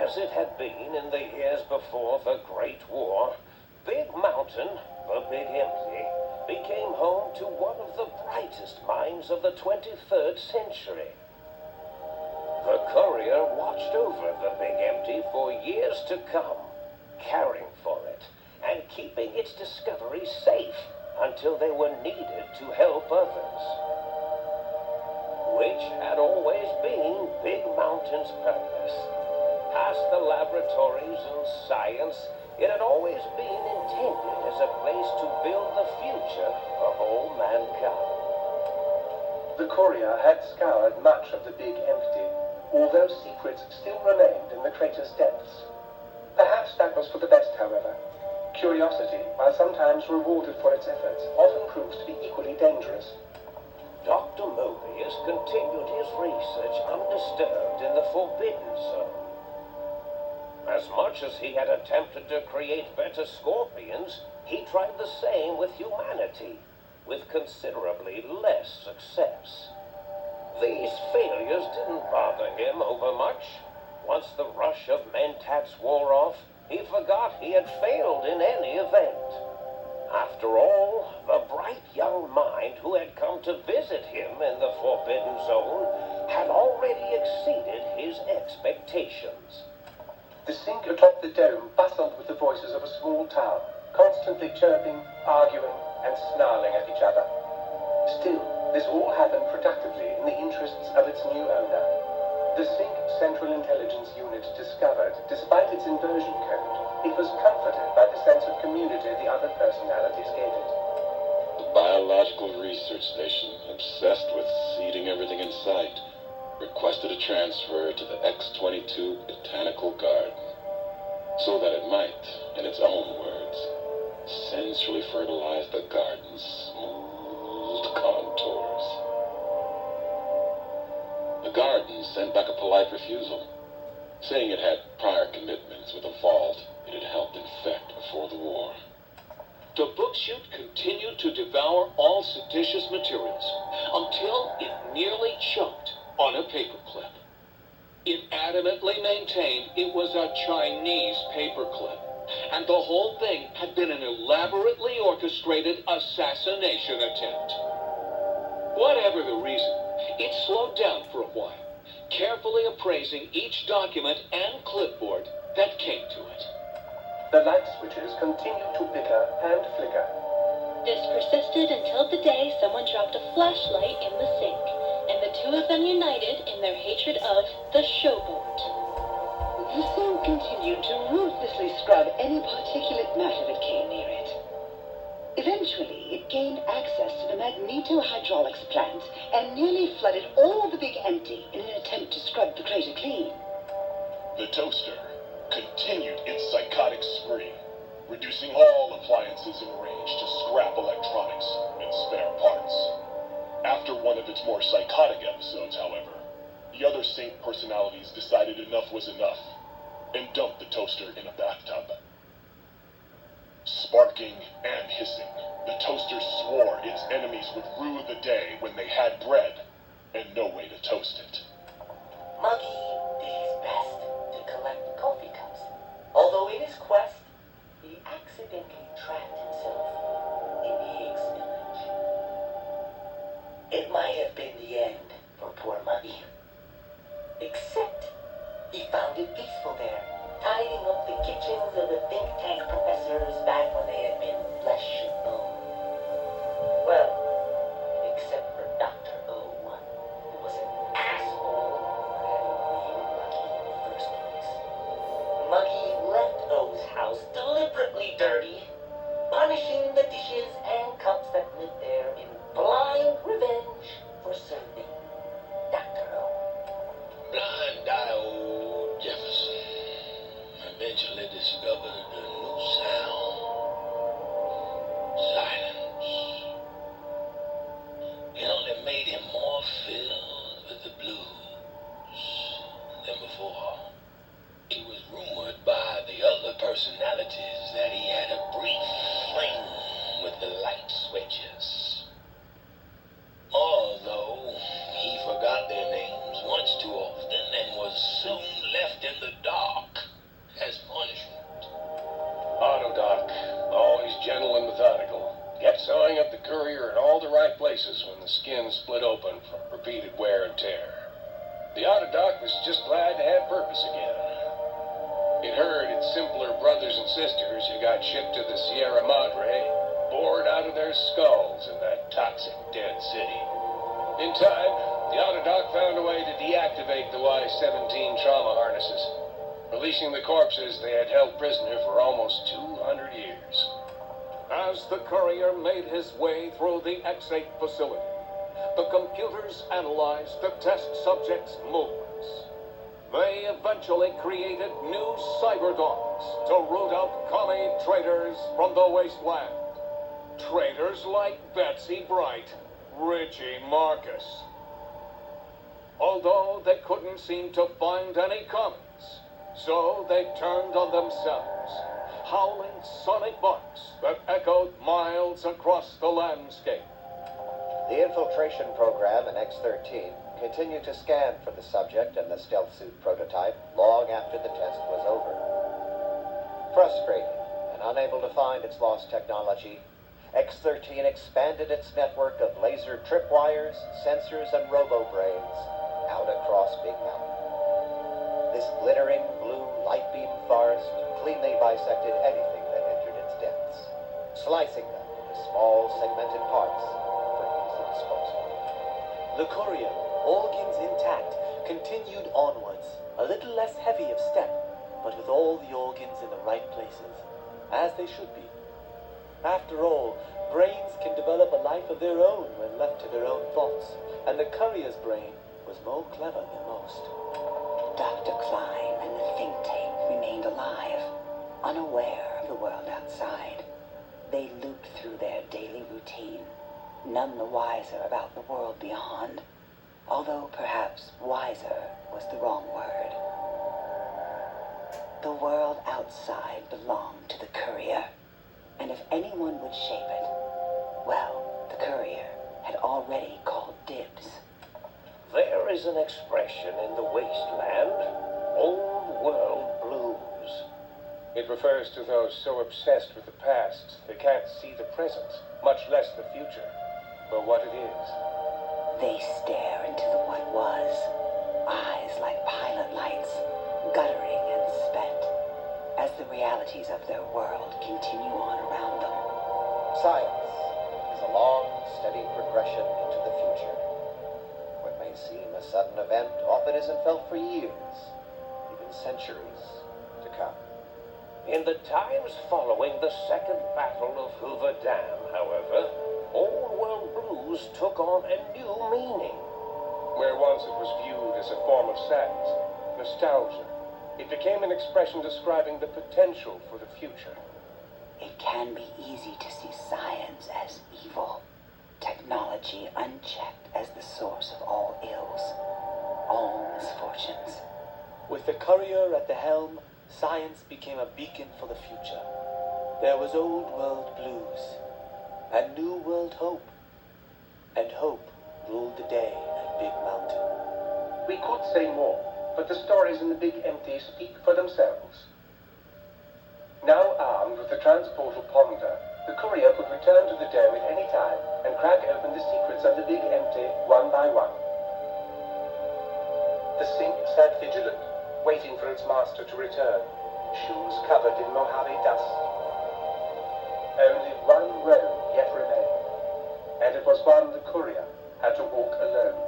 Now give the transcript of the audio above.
as it had been in the years before the Great War, Big Mountain, the Big Empty, became home to one of the brightest minds of the 23rd century. The courier watched over the Big Empty for years to come, caring for it and keeping its discovery safe until they were needed to help others. Which had always been Big Mountain's purpose. Past the laboratories and science, it had always been intended as a place to build the future of all mankind. The courier had scoured much of the Big Empty, although secrets still remained in the crater's depths. Perhaps that was for the best, however. Curiosity, while sometimes rewarded for its efforts, often proves to be equally dangerous. Dr. Mobius continued his research undisturbed in the Forbidden Zone. As much as he had attempted to create better scorpions, he tried the same with humanity, with considerably less success. These failures didn't bother him overmuch. Once the rush of mentats wore off, he forgot he had failed in any event. After all, the bright young mind who had come to visit him in the Forbidden Zone had already exceeded his expectations. The sink atop the dome bustled with the voices of a small town, constantly chirping, arguing, and snarling at each other. Still, this all happened productively in the interests of its new owner. The Sync Central Intelligence Unit discovered, despite its inversion code, it was comforted by the sense of community the other personalities gave it. The Biological Research Station, obsessed with seeding everything in sight, requested a transfer to the X-22 Botanical Garden, so that it might, in its own words, sensually fertilize the garden's smooth contours. The garden sent back a polite refusal, saying it had prior commitments with a vault it had helped infect before the war. The book chute continued to devour all seditious materials until it nearly choked on a paperclip. It adamantly maintained it was a Chinese paperclip, and the whole thing had been an elaborately orchestrated assassination attempt. Whatever the reason, it slowed down for a while, carefully appraising each document and clipboard that came to it. The light switches continued to bicker and flicker. This persisted until the day someone dropped a flashlight in the sink, and the two of them united in their hatred of the showboat. The sun continued to ruthlessly scrub any particulate matter that came near it. Eventually, it gained access to the magneto-hydraulics plant and nearly flooded all the Big Empty in an attempt to scrub the crater clean. The toaster continued its psychotic spree, reducing all appliances in range to scrap electronics and spare parts. After one of its more psychotic episodes, however, the other Saint personalities decided enough was enough and dumped the toaster in a bathtub. Sparking and hissing, the toaster swore its enemies would rue the day when they had bread and no way to toast it. Muggy did his best to collect coffee cups. Although in his quest, he accidentally trapped himself in the egg spillage. It might have been the end for poor Muggy. Except he found it peaceful there, tidying up the kitchens of the think tank professors back when they had been flesh and bone. Well, except for Dr. O, who was an asshole for having named Muggy in the first place. Muggy left O's house deliberately dirty, punishing the dishes and cups that lived there in blind revenge for serving Dr. O. Blind-eyed old Jefferson eventually discovered a new sound. Silence. It only made him more filled with the blues than before. It was rumored by the other personalities that he had a brief fling with the light switches. Although he forgot their names much too often and was soon left in the dark. repeated wear and tear. The Autodoc was just glad to have purpose again. It heard its simpler brothers and sisters who got shipped to the Sierra Madre bored out of their skulls in that toxic dead city. In time, the Autodoc found a way to deactivate the Y-17 trauma harnesses, releasing the corpses they had held prisoner for almost 200 years. As the courier made his way through the X-8 facility, the computers analyzed the test subject's movements. They eventually created new cyber dogs to root out commie traitors from the wasteland. Traitors like Betsy Bright, Richie Marcus. Although they couldn't seem to find any commies, so they turned on themselves, howling sonic barks that echoed miles across the landscape. The infiltration program in X-13 continued to scan for the subject and the stealth suit prototype long after the test was over. Frustrated and unable to find its lost technology, X-13 expanded its network of laser tripwires, sensors, and robo-brains out across Big Mountain. This glittering blue light-beam forest cleanly bisected anything that entered its depths, slicing them into small segmented parts for easy disposal. The courier, organs intact, continued onwards, a little less heavy of step, but with all the organs in the right places, as they should be. After all, brains can develop a life of their own when left to their own thoughts, and the courier's brain was more clever than most. Dr. Klein and the think tank remained alive, unaware of the world outside. They looped through their daily routine, none the wiser about the world beyond, although perhaps wiser was the wrong word. The world outside belonged to the courier, and if anyone would shape it, well, the courier had already called dibs. There is an expression in the wasteland, old world blues. It refers to those so obsessed with the past they can't see the present, much less the future, for what it is. They stare into the what was, eyes like pilot lights, guttering and spent, as the realities of their world continue on around them. Science is a long, steady progression into the future. What may seem a sudden event often isn't felt for years, even centuries to come. In the times following the Second Battle of Hoover Dam, however, old world blues took on a new meaning. Where once it was viewed as a form of sadness, nostalgia, it became an expression describing the potential for the future. It can be easy to see science as evil, technology unchecked as the source of all ills, all misfortunes. With the courier at the helm, science became a beacon for the future. There was old world blues, and new world hope, and hope ruled the day at Big Mountain. We could say more, but the stories in the Big Empty speak for themselves. Now armed with the transportal ponder, the courier could return to the dome at any time and crack open the secrets of the Big Empty one by one. The sink sat vigilant, waiting for its master to return, shoes covered in Mojave dust. Only one road yet remained, and it was one the courier had to walk alone.